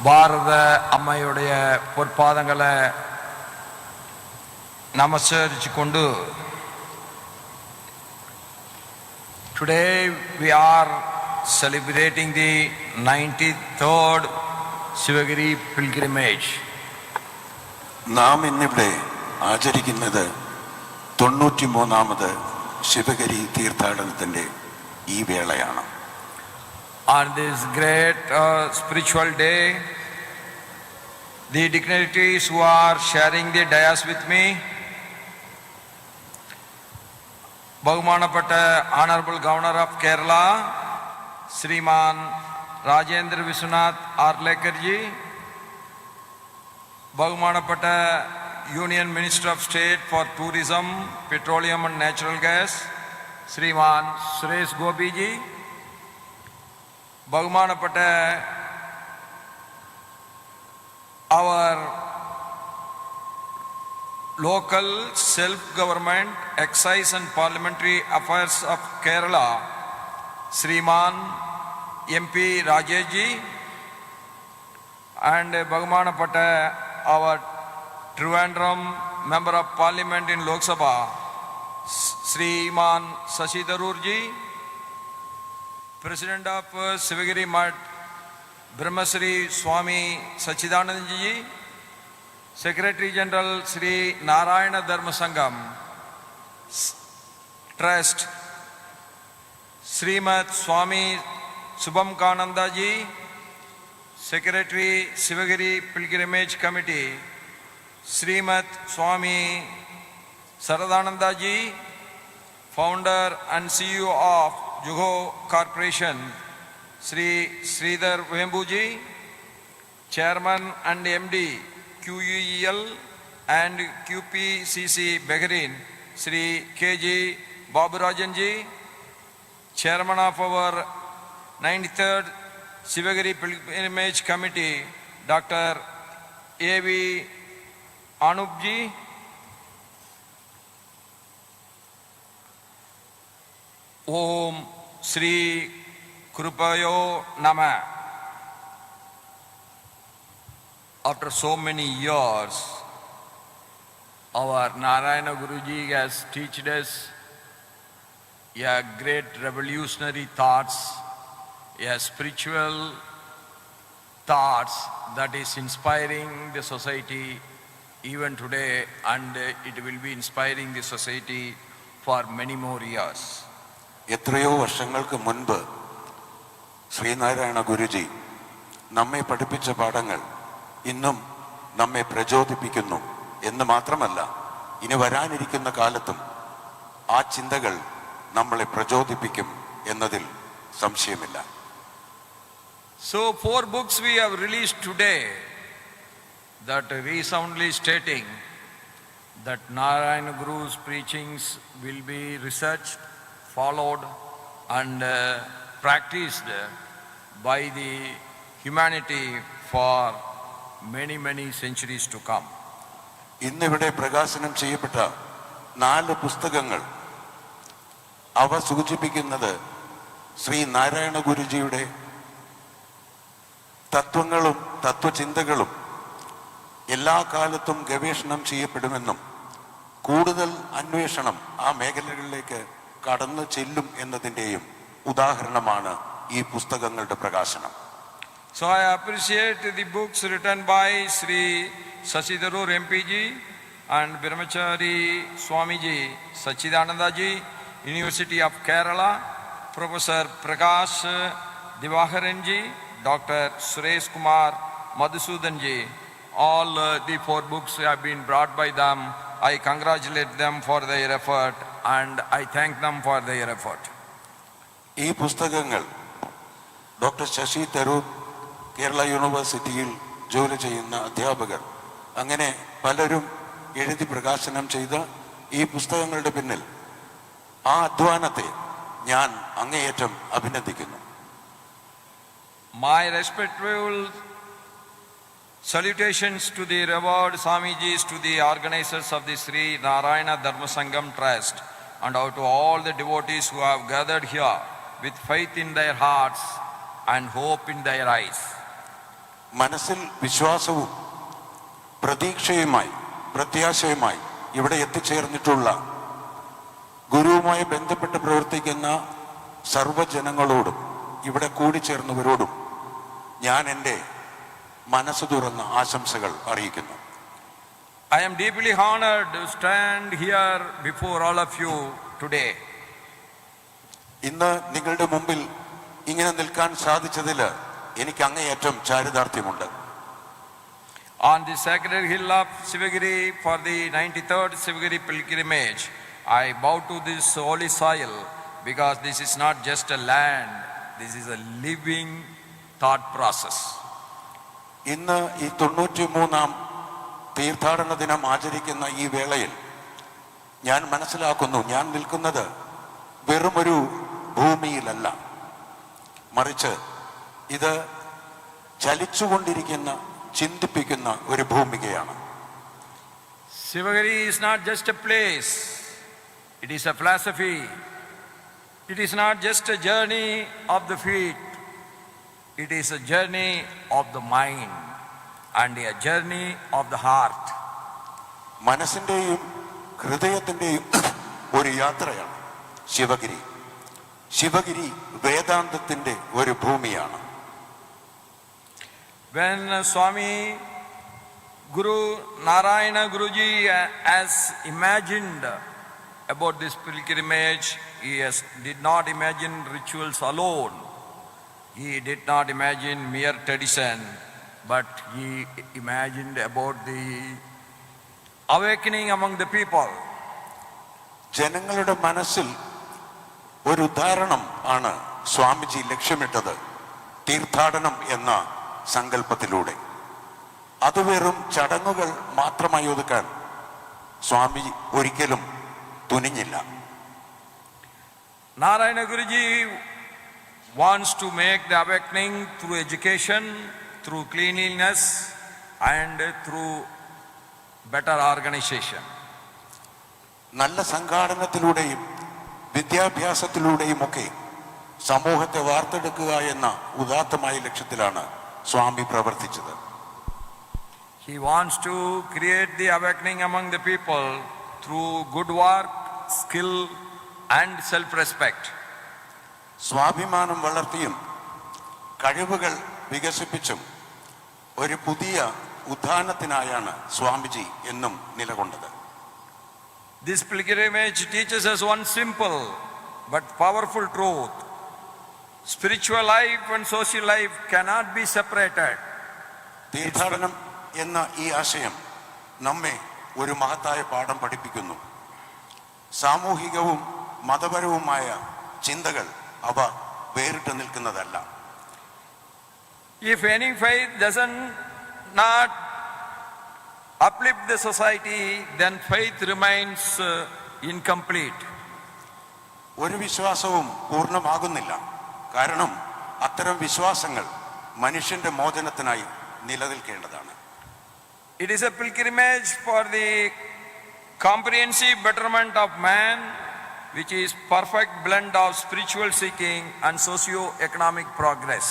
ഭാരത അമ്മയുടെ പൊற்பாதங்களை നമസ്കരിച്ചുകൊണ്ട് today we are celebrating the 93rd Sivagiri pilgrimage. നാം ഇന്നിവിടെ ആചരിക്കുന്നത് 93ാമത് ശിവഗിരി തീർത്ഥാടനത്തിന്റെ ഈ വേളയാണ്. On this great spiritual day, the dignitaries who are sharing the dais with me, ബഹുമാനപ്പെട്ട Honorable Governor of Kerala, Sriman Rajendra Vishwanath Arlekarji, ബഹുമാനപ്പെട്ട Union Minister of State for Tourism, Petroleum and Natural Gas, Sriman Suresh Gobiji, ബഹുമാനപ്പെട്ട our local self-government, excise and parliamentary affairs of Kerala, Sriman MP Rajya ji, and ബഹുമാനപ്പെട്ട our Trivandrum Member of Parliament in Lok Sabha, Sriman Shashi Tharoor ji, President of Sivagiri Mutt, Brahmasri Swami Sachidananda ji, Secretary General Sri Narayana Dharma Sangam Trust, Srimat Swami Subham Kananda ji, Secretary Sivagiri Pilgrimage Committee, Srimat Swami Saradananda ji, Founder and CEO of Juho Corporation, Sri Sridhar Vembuji, Chairman and MD QUEL and QPCC Bahrain, Sri KG Baburajanji, Chairman of our 93rd Sivagiri Pilgrimage Committee, Dr. A.V. Anupji, Om Sri Krupayo Nama. After so many years, our Narayana Guruji has taught us a great revolutionary thoughts, a spiritual thoughts that is inspiring the society even today, and it will be inspiring the society for many more years. എത്രയോ വർഷങ്ങൾക്ക് മുൻപ് ശ്രീനാരായണ ഗുരുജി നമ്മെ പഠിപ്പിച്ച പാഠങ്ങൾ ഇന്നും നമ്മെ പ്രചോദിപ്പിക്കുന്നു എന്ന് മാത്രമല്ല, ഇനി വരാനിരിക്കുന്ന കാലത്തും ആ ചിന്തകൾ നമ്മളെ പ്രചോദിപ്പിക്കും എന്നതിൽ സംശയമില്ല. So 4 books we have released today that resoundly stating that Narayana Guru's preachings will be researched, followed and practiced by the humanity for many centuries to come. ഇന്നിവിടെ പ്രകാശനം ചെയ്യപ്പെട്ട 4 പുസ്തകങ്ങൾ അവ സൂചിപ്പിക്കുന്നത് ശ്രീ നാരായണ ഗുരുജിയുടെ തത്വങ്ങളും തത്വചിന്തകളും എല്ലാ കാലത്തും ഗവേഷണം ചെയ്യപ്പെടുമെന്നും കൂടുതൽ അന്വേഷണം ആ മേഖലകളിലേക്ക് കടന്നു ചെല്ലും എന്നതിൻ്റെയും ഉദാഹരണമാണ് ഈ പുസ്തകങ്ങളുടെ പ്രകാശനം. So I appreciate the books written by Sri Shashi Tharoor MPG and Brahmachari Swamiji Sachidananda ji, University of Kerala, Professor Prakash Divakaran ji, Dr. Suresh Kumar Madhusudan ji. All the 4 books have been brought by them. I congratulate them for their effort and I thank them for their effort. ഈ പുസ്തകങ്ങൾ doctor Sasi Tharoor Kerala യൂണിവേഴ്സിറ്റിയിൽ ജോലി ചെയ്യുന്ന അധ്യാപകർ അങ്ങനെ പലരും എഴുതി പ്രകാശനം ചെയ്ത ഈ പുസ്തകങ്ങളുടെ പിന്നിൽ ആ അധ്വാനത്തെ ഞാൻ അങ്ങേയറ്റം അഭിനന്ദിക്കുന്നു. My respectful salutations to the revered Swamijis, to the organizers of the Sri Narayana Dharma Sangam Trust, and to all the devotees who have gathered here with faith in their hearts and hope in their eyes. മനസ്സിൽ വിശ്വാസവും പ്രത്യാശയുമായി ഇവിടെ എത്തിച്ചേർന്നിട്ടുള്ള ഗുരുവുമായി ബന്ധപ്പെട്ട് പ്രവർത്തിക്കുന്ന സർവ്വജനങ്ങളോടും ഇവിടെ കൂടിച്ചേർന്നവരോടും ഞാൻ എൻ്റെ മനസ്സ് തുറന്ന ആശംസകൾ അറിയിക്കുന്നു. I am deeply honored to stand here before all of you today. ഇന്ന് നിങ്ങളുടെ മുമ്പിൽ ഇങ്ങനെ നിൽക്കാൻ സാധിച്ചതിൽ എനിക്ക് അങ്ങേയറ്റം ചാരിതാർത്ഥ്യമുണ്ട്. On the sacred hill of Sivagiri for the 93rd Sivagiri pilgrimage, I bow to this holy soil because this is not just a land, this is a living thought process. ഇന്ന് ഈ 93-ാം തീർത്ഥാടന ദിനം ആചരിക്കുന്ന ഈ വേളയിൽ ഞാൻ മനസ്സിലാക്കുന്നു, ഞാൻ നിൽക്കുന്നത് വെറുമൊരു ഭൂമിയിലല്ല, മറിച്ച് ഇത് ചലിച്ചുകൊണ്ടിരിക്കുന്ന, ചിന്തിപ്പിക്കുന്ന ഒരു ഭൂമികയാണ്. Sivagiri is not just a place, it is a philosophy. It is not just a journey of the feet, it is a journey of the mind and a journey of the heart. മനസ്സിൻ്റെയും ഹൃദയത്തിൻ്റെയും ഒരു യാത്രയാണ് ശിവഗിരി. ശിവഗിരി വേദാന്തത്തിൻ്റെ ഒരു ഭൂമിയാണ്. When Swami Guru Narayana Guruji has imagined about this pilgrimage, he did not imagine rituals alone. He did not imagine mere tradition, but he imagined about the awakening among the people. ജനങ്ങളുടെ മനസ്സിൽ ഒരു ഉദാഹരണം ആണ് സ്വാമിജി ലക്ഷ്യമിട്ടത് തീർത്ഥാടനം എന്ന സങ്കല്പത്തിലൂടെ. അത് വെറും ചടങ്ങുകൾ മാത്രമായി ഒതുക്കാൻ സ്വാമി ഒരിക്കലും തുനിഞ്ഞില്ല. Narayana Guruji wants to make the awakening through education, through cleanliness and through better organization. നല്ല സംഘാടനത്തിലൂടെയും വിദ്യാഭ്യാസത്തിലൂടെയും ഒക്കെ സമൂഹത്തെ വാർത്തെടുക്കുക എന്ന ഉദാത്തമായ ലക്ഷ്യത്തിലാണ് സ്വാമി പ്രവർത്തിച്ചത്. He wants to create the awakening among the people through good work, skill and self-respect. സ്വാഭിമാനം വളർത്തിയും കഴിവുകൾ വികസിപ്പിച്ചും ഒരു പുതിയ ഉത്ഥാനത്തിനായാണ് സ്വാമിജി എന്നും നിലകൊണ്ടത്. This pilgrimage teaches us one simple but powerful truth. Spiritual life and social life cannot be separated. തീർത്ഥാടനം എന്ന ഈ ആശയം നമ്മെ ഒരു മഹത്തായ പാഠം പഠിപ്പിക്കുന്നു. സാമൂഹികവും മതപരവുമായ ചിന്തകൾ അവ വേറിട്ട് നിൽക്കുന്നതല്ല. If any faith doesn't not uplift the society, then faith remains incomplete. ഒരു വിശ്വാസവും പൂർണ്ണമാകുന്നില്ല. കാരണം അത്തരം വിശ്വാസങ്ങൾ മനുഷ്യന്റെ മോചനത്തിനായി നിലനിൽക്കേണ്ടതാണ്. It is a pilgrimage for the comprehensive betterment of man, which is perfect blend of spiritual seeking and socio-economic progress.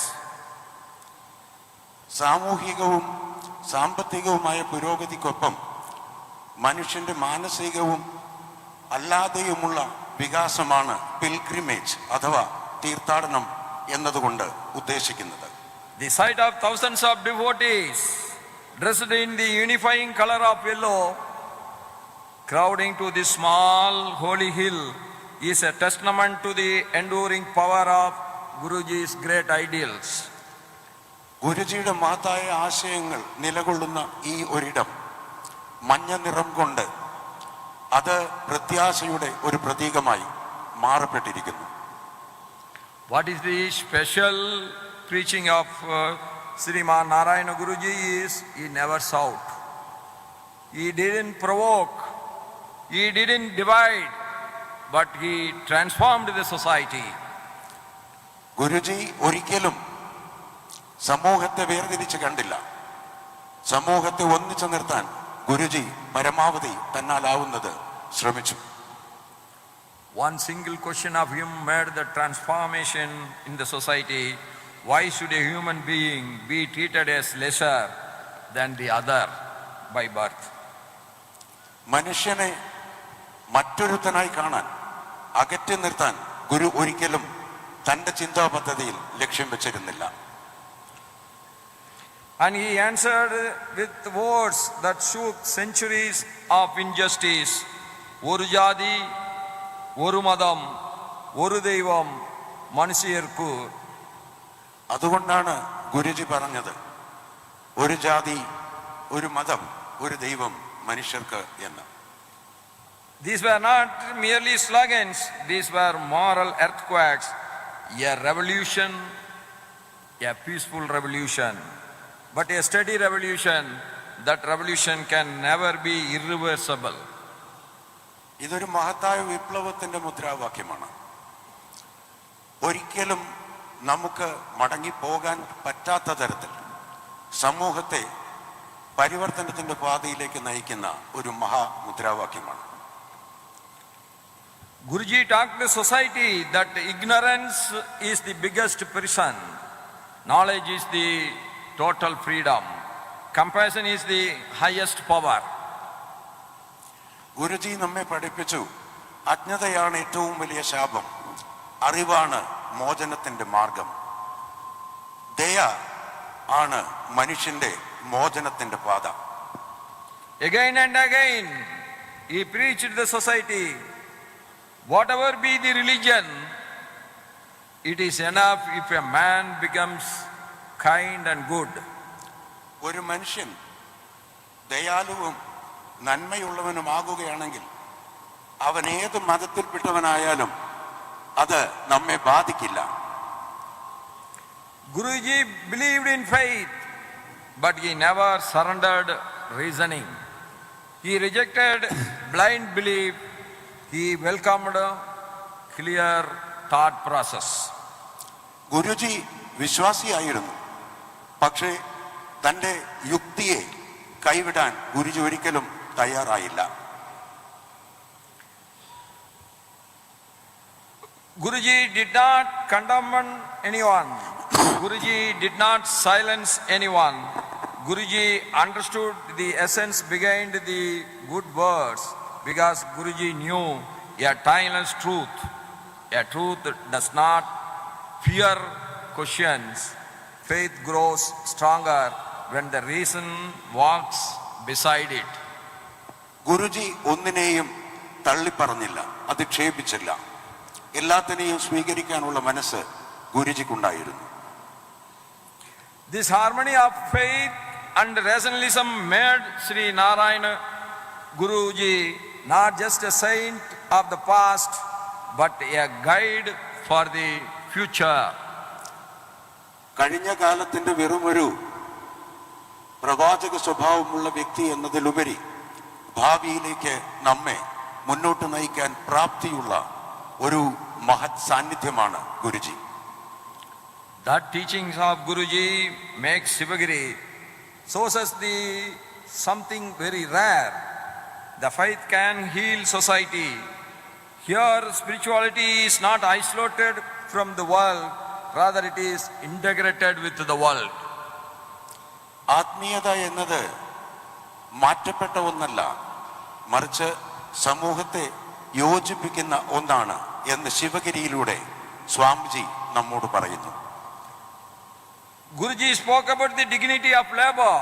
സാമൂഹികവും സാമ്പത്തികവുമായ പുരോഗതിക്കൊപ്പം മനുഷ്യന്റെ മാനസികവും അല്ലാതെയുമുള്ള വികാസമാണ് പിൽഗ്രിമേജ് അഥവാ തീർത്ഥാടനം എന്നതുകൊണ്ട് ഉദ്ദേശിക്കുന്നത്. The sight of thousands of devotees dressed in the unifying color of yellow crowding to this small holy hill is a testament to the enduring power of Guruji's great ideals. ഗുരുജിയുടെ മഹത്തായ ആശയങ്ങൾ നിലകൊള്ളുന്ന ഈ ഒരിടം മഞ്ഞ നിറം കൊണ്ട് അത് പ്രത്യാശയുടെ ഒരു പ്രതീകമായി മാറപ്പെട്ടിരിക്കുന്നു. What is the special preaching of Sriman Narayana Guruji is he never shout. He didn't provoke. He didn't divide. But he transformed the society. Guruji ഒരിക്കലും സമൂഹത്തെ വേർതിരിച്ച് കണ്ടില്ല. സമൂഹത്തെ ഒന്നിച്ചു നിർത്താൻ ഗുരുജി പരമാവധി തന്നാലാവുന്നത് ശ്രമിച്ചു. One single question of him made the transformation in the society. why should a human being be treated as lesser than the other by birth? മനുഷ്യനെ മറ്റൊരുത്തനായി കാണാൻ, അകറ്റി നിർത്താൻ ഗുരു ഒരിക്കലും തന്റെ ചിന്താ പദ്ധതിയിൽ ലക്ഷ്യം വെച്ചിരുന്നില്ല. And he answered with words that shook centuries of injustice. ഒരു ജാതി, ഒരു മതം, ഒരു ദൈവം മനുഷ്യർക്കു. അതുകൊണ്ടാണ് ഗുരുജി പറഞ്ഞത്, ഒരു ജാതി, ഒരു മതം, ഒരു ദൈവം മനുഷ്യർക്ക് എന്ന്. These were not merely slogans, these were moral earthquakes, a revolution, a peaceful revolution, but a steady revolution. That revolution can never be irreversible. ഇതൊരു മഹത്തായ വിപ്ലവത്തിന്റെ മുദ്രാവാക്യമാണ്. ഒരിക്കലും നമുക്ക് മടങ്ങിപ്പോകാൻ പറ്റാത്ത തരത്തിൽ സമൂഹത്തെ പരിവർത്തനത്തിന്റെ പാതയിലേക്ക് നയിക്കുന്ന ഒരു മഹാമുദ്രാവാക്യമാണ്. Guruji talked to society that ignorance is the biggest prison, knowledge is the total freedom, compassion is the highest power. Guruji നമ്മെ പഠിപ്പിച്ചു, അജ്ഞതയാണ് ഏറ്റവും വലിയ ശാപം, അറിവാണ് മോചനത്തിന്റെ മാർഗം, ദയ ആണ് മനുഷ്യന്റെ മോചനത്തിന്റെ പാത. Again and again he preached to the society, whatever be the religion, it is enough if a man becomes kind and good. ഒരു മനുഷ്യൻ ദയാലുവും നന്മയുള്ളവനുമാകുകയാണെങ്കിൽ അവൻ ഏത് മതത്തിൽപ്പെട്ടവനായാലും അത് നമ്മെ ബാധിക്കില്ല. Guruji believed in faith, but he never surrendered reasoning. He rejected blind belief. He welcomed clear thought process. Guruji വിശ്വാസിയായിരുന്നു, പക്ഷേ തൻ്റെ യുക്തിയെ കൈവിടാൻ ഗുരുജി ഒരിക്കലും തയ്യാറായില്ല. Guruji did not condemn anyone. Guruji did not silence anyone. Guruji understood the essence behind the good words because Guruji knew a timeless truth. A truth does not fear questions. Faith grows stronger when the reason walks beside it. Guruji ഒന്നിനെയും തള്ളിപ്പറഞ്ഞില്ല, അധിക്ഷേപിച്ചില്ല. എല്ലാത്തിനെയും സ്വീകരിക്കാനുള്ള മനസ്സ് ഗുരുജിക്കുണ്ടായിരുന്നു. This harmony of faith and rationalism made Sri Narayana Guruji not just a saint of the past but a guide for the future. കഴിഞ്ഞ കാലത്തിന്റെ വെറുമൊരു പ്രവാചക സ്വഭാവമുള്ള വ്യക്തി എന്നതിലുപരി ഭാവിയിലേക്ക് നമ്മെ മുന്നോട്ട് നയിക്കാൻ പ്രാപ്തിയുള്ള ഒരു മഹത് സാന്നിധ്യമാണ് Guruji. That teachings of Guruji makes Sivagiri, shows us the something very rare. The faith can heal society. Here spirituality is not isolated from the world, rather it is integrated with the world. ആത്മീയത എന്നത് മാറ്റപ്പെട്ട ഒന്നല്ല, മറിച്ച് സമൂഹത്തെ യോജിപ്പിക്കുന്ന ഒന്നാണ് എന്ന് ശിവഗിരിയിലൂടെ സ്വാമിജി നമ്മോട് പറയുന്നു. Guruji spoke about the dignity of labor,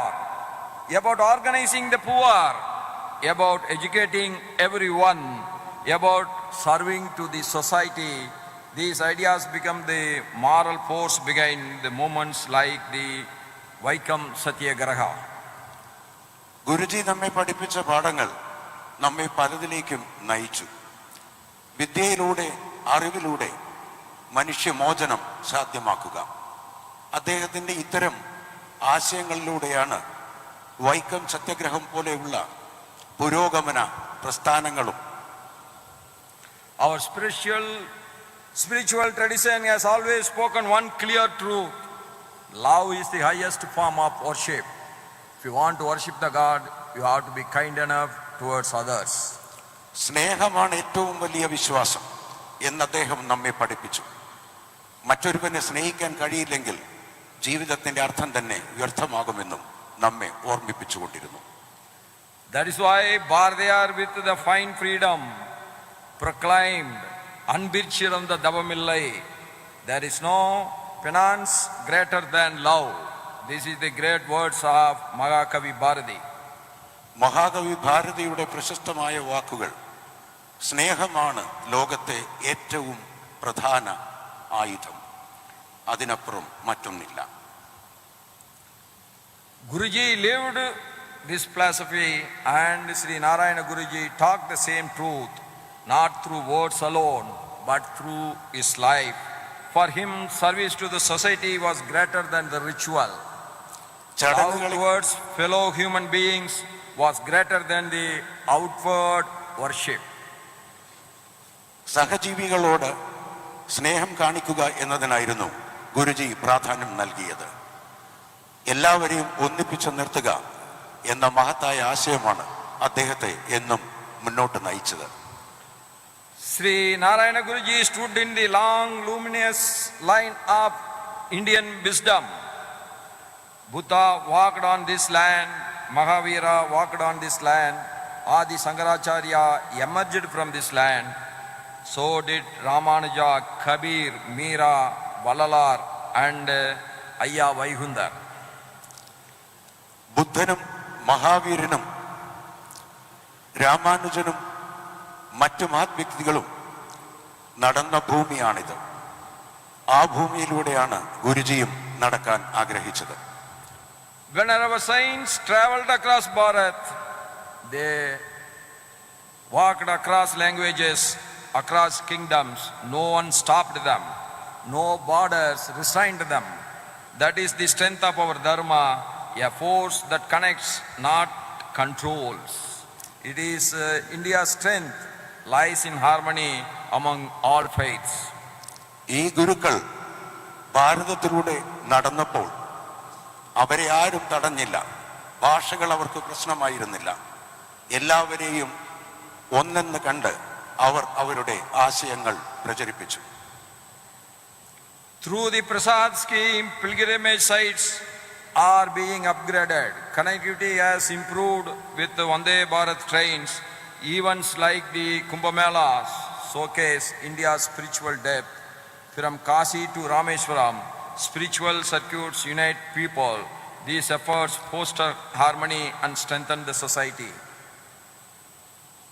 about organizing the poor, about educating everyone, about serving to the society. These ideas become the moral force behind the movements like the Vaikam Satyagraha. Guruji നമ്മെ പഠിപ്പിച്ച പാഠങ്ങൾ നമ്മെ പലതിലേക്കും നയിച്ചു. വിദ്യയിലൂടെ, അറിവിലൂടെ മനുഷ്യമോചനം സാധ്യമാക്കുക. അദ്ദേഹത്തിൻ്റെ ഇത്തരം ആശയങ്ങളിലൂടെയാണ് വൈക്കം സത്യാഗ്രഹം പോലെയുള്ള പുരോഗമന പ്രസ്ഥാനങ്ങളും. Our spiritual tradition has always spoken one clear truth. Love is the highest form of worship. If you want to worship the God, you have to be kind enough towards others. സ്നേഹമാണ് ഏറ്റവും വലിയ വിശ്വാസം എന്ന് അദ്ദേഹം നമ്മെ പഠിപ്പിച്ചു. മറ്റൊരുവനെ സ്നേഹിക്കാൻ കഴിയില്ലെങ്കിൽ ജീവിതത്തിൻ്റെ അർത്ഥം തന്നെ വ്യർത്ഥമാകുമെന്നും നമ്മെ ഓർമ്മിപ്പിച്ചുകൊണ്ടിരുന്നു. That is why Bharatiyar with the fine freedom proclaimed, Anbirchiranda Davamillai, there is no penance greater than love. This is the great words of Mahakavi Bharati. മഹാകവി ഭാരതിയുടെ പ്രശസ്തമായ വാക്കുകൾ, സ്നേഹമാണ് ലോകത്തെ ഏറ്റവും പ്രധാന ആയുധം, അതിനപ്പുറം മറ്റൊന്നില്ല. Guruji lived this philosophy, and Sri Narayana Guruji talked the same truth, not through words alone, but through his life. For him, service to the society was greater than the ritual. Love towards fellow human beings was greater than the outward worship. സഹജീവികളോട് സ്നേഹം കാണിക്കുക എന്നതിനായിരുന്നു ഗുരുജി പ്രാധാന്യം നൽകിയത്. എല്ലാവരെയും ഒന്നിപ്പിച്ചു നിർത്തുക എന്ന മഹത്തായ ആശയമാണ് അദ്ദേഹത്തെ എന്നും മുന്നോട്ട് നയിച്ചത്. Sri Narayana Guruji stood in the long, luminous line of Indian wisdom. Buddha walked on this land, Mahavira walked on this land, Adi Sankaracharya emerged from this land. So did Ramanuja, Kabir, Meera, Valalar and Ayya Vaihundar. ബുദ്ധനും മഹാവീരനും രാമാനുജനും മറ്റു മഹത് വ്യക്തികളും നടന്ന ഭൂമിയാണിത്. ആ ഭൂമിയിലൂടെയാണ് ഗുരുജിയും നടക്കാൻ ആഗ്രഹിച്ചത്. When our saints traveled across Bharat, they walked across languages, across kingdoms. No one stopped them. No borders restrained them. That is the strength of our dharma, a force that connects, not controls. It is India's strength lies in harmony among all faiths. ഈ ഗുരുക്കൾ ഭാരതത്തിലൂടെ നടന്നപ്പോൾ അവരെ ആരും തടഞ്ഞില്ല. ഭാഷകൾ അവർക്ക് പ്രശ്നമായിരുന്നില്ല. എല്ലാവരെയും ഒന്നെന്ന് കണ്ട് അവർ അവരുടെ ആശയങ്ങൾ പ്രചരിപ്പിച്ചു. Through the Prasad scheme, pilgrimage sites are being upgraded. Connectivity has improved with the Vande Bharat trains. Events like the Kumbh Mela showcase India's spiritual depth. From Kashi to Rameswaram, spiritual circuits unite people. These efforts foster harmony and strengthen the society.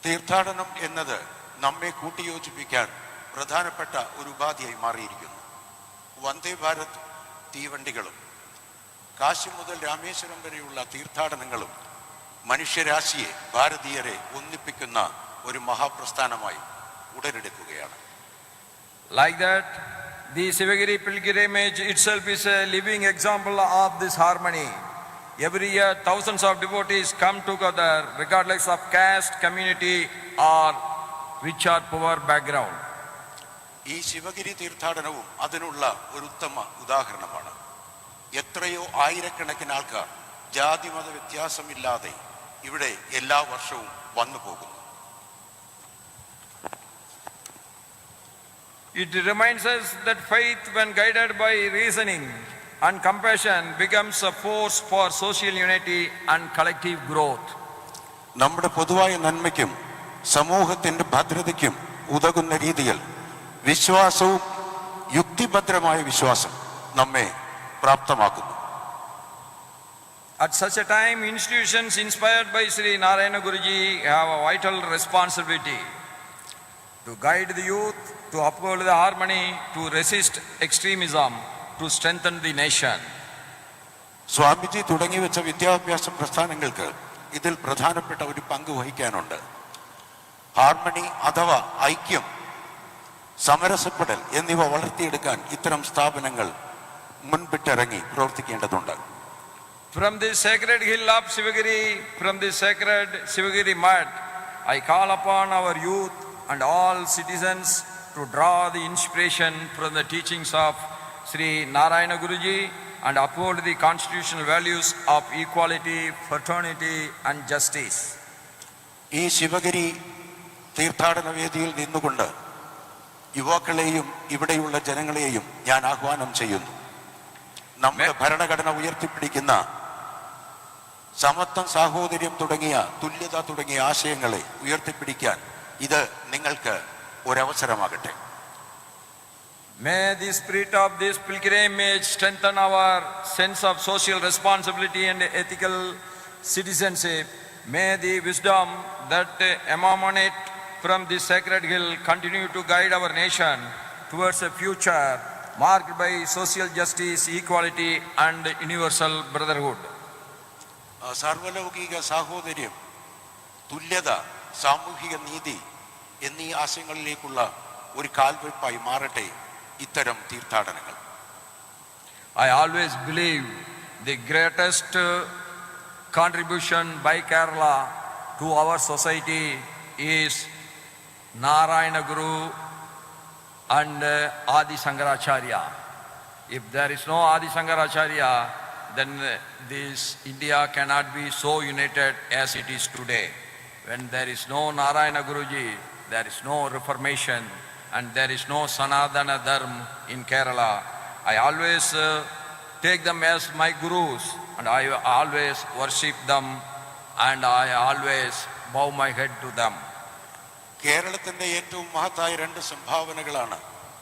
തീർത്ഥാടനം എന്നത് നമ്മെ കൂട്ടിയോജിപ്പിക്കാൻ പ്രധാനപ്പെട്ട ഒരു ഉപാധിയായി മാറിയിരിക്കുന്നു. വന്ദേ ഭാരത് തീവണ്ടികളും കാശി മുതൽ രാമേശ്വരം വരെയുള്ള തീർത്ഥാടനങ്ങളും മനുഷ്യരാശിയെ, ഭാരതീയരെ ഒന്നിപ്പിക്കുന്ന ഒരു മഹാപ്രസ്ഥാനമായി ഉടലെടുക്കുകയാണ്. Like that, the Sivagiri pilgrimage itself is a living example of this harmony. Every year, thousands of devotees come together regardless of caste, community or rich or poor background. ഈ ശിവഗിരി തീർത്ഥാടനവും അതിനുള്ള ഒരു ഉത്തമ ഉദാഹരണമാണ്. എത്രയോ ആയിരക്കണക്കിന് ആൾക്കാർ ജാതിമത വ്യത്യാസമില്ലാതെ ഇവിടെ എല്ലാ വർഷവും വന്നു പോകുന്നു. It reminds us that faith, when guided by reasoning and compassion, becomes a force for social unity and collective growth. നമ്മുടെ പൊതുവായ നന്മയ്ക്കും സമൂഹത്തിന്റെ ഭദ്രതയ്ക്കും ഉതകുന്ന രീതിയിൽ വിശ്വാസവും, യുക്തിഭദ്രമായ വിശ്വാസം നമ്മെ പ്രാപ്തമാക്കുന്നു. At such a time, institutions inspired by Sri Narayana Guruji have a vital responsibility to guide the youth, to uphold the harmony, to resist extremism, to strengthen the nation. Swamiji തുടങ്ങി വെച്ച വിദ്യാഭ്യാസ പ്രസ്ഥാനങ്ങൾക്ക് ഇതിൽ പ്രധാനപ്പെട്ട ഒരു പങ്ക് വഹിക്കാനുണ്ട്. ഹാർമണി അഥവാ ഐക്യം, സമരസപ്പെടൽ എന്നിവ വളർത്തിയെടുക്കാൻ ഇത്തരം സ്ഥാപനങ്ങൾ മുൻപിട്ടിറങ്ങി പ്രവർത്തിക്കേണ്ടതുണ്ട്. From the sacred hill of Sivagiri, from the sacred Sivagiri Mutt, I call upon our youth and all citizens to draw the inspiration from the teachings of Sri Narayana Guruji and uphold the constitutional values of equality, fraternity and justice. ഈ ശിവഗിരി തീർത്ഥാടന വേദിയിൽ നിന്നുകൊണ്ട് യുവാക്കളെയും ഇവിടെയുള്ള ജനങ്ങളെയും ഞാൻ ആഹ്വാനം ചെയ്യുന്നു. നമ്മുടെ ഭരണഘടന ഉയർത്തിപ്പിടിക്കുന്ന സമത്വം, സാഹോദര്യം തുടങ്ങിയ തുല്യത തുടങ്ങിയ ആശയങ്ങളെ ഉയർത്തിപ്പിടിക്കാൻ ഇത് നിങ്ങൾക്ക് ഒരവസരമാകട്ടെ. May the spirit of this pilgrimage strengthen our sense of social responsibility and ethical citizenship. May the wisdom that emanate from this sacred hill continue to guide our nation towards a future marked by social justice, equality and universal brotherhood. സാർവലൗകിക സാഹോദര്യം, തുല്യത, സാമൂഹിക നീതി എന്നീ ആശയങ്ങളിലേക്കുള്ള ഒരു കാൽവെപ്പായി മാറട്ടെ ഇത്തരം തീർത്ഥാടനങ്ങൾ. I always believe the greatest contribution by Kerala to our society is Narayana Guru and Adi Shankaracharya. If there is no Adi Shankaracharya, then this India cannot be so united as it is today. When there is no Narayana Guruji, there is no reformation and there is no Sanatana Dharma in Kerala. I always take them as my gurus and I always worship them and I always bow my head to them. കേരളത്തിൻ്റെ ഏറ്റവും മഹത്തായ രണ്ട് സംഭാവനകളാണ്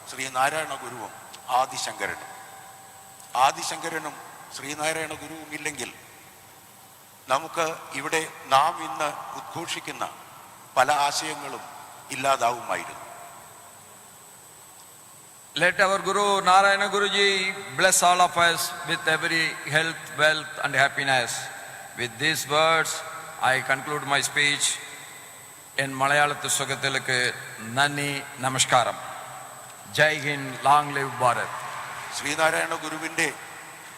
ശ്രീനാരായണ ഗുരുവും ആദിശങ്കരനും. ആദിശങ്കരനും ശ്രീനാരായണ ഗുരുവും ഇല്ലെങ്കിൽ നമുക്ക് ഇവിടെ നാം ഇന്ന് ഉദ്ഘോഷിക്കുന്ന പല ആശയങ്ങളും ഇല്ലാതാവുമായിരുന്നു. Let our Guru Narayana Guruji bless all of us with every health, wealth and happiness. With these words, I conclude my speech. In Malayalathu Sugathilukku Nanni Namaskaram. Jai Hind, long live Bharat. Sreenarayana ഗുരുവിൻ്റെ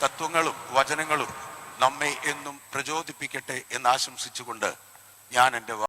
തത്വങ്ങളും വചനങ്ങളും നമ്മെ എന്നും പ്രചോദിപ്പിക്കട്ടെ എന്ന് ആശംസിച്ചുകൊണ്ട് ഞാൻ എൻ്റെ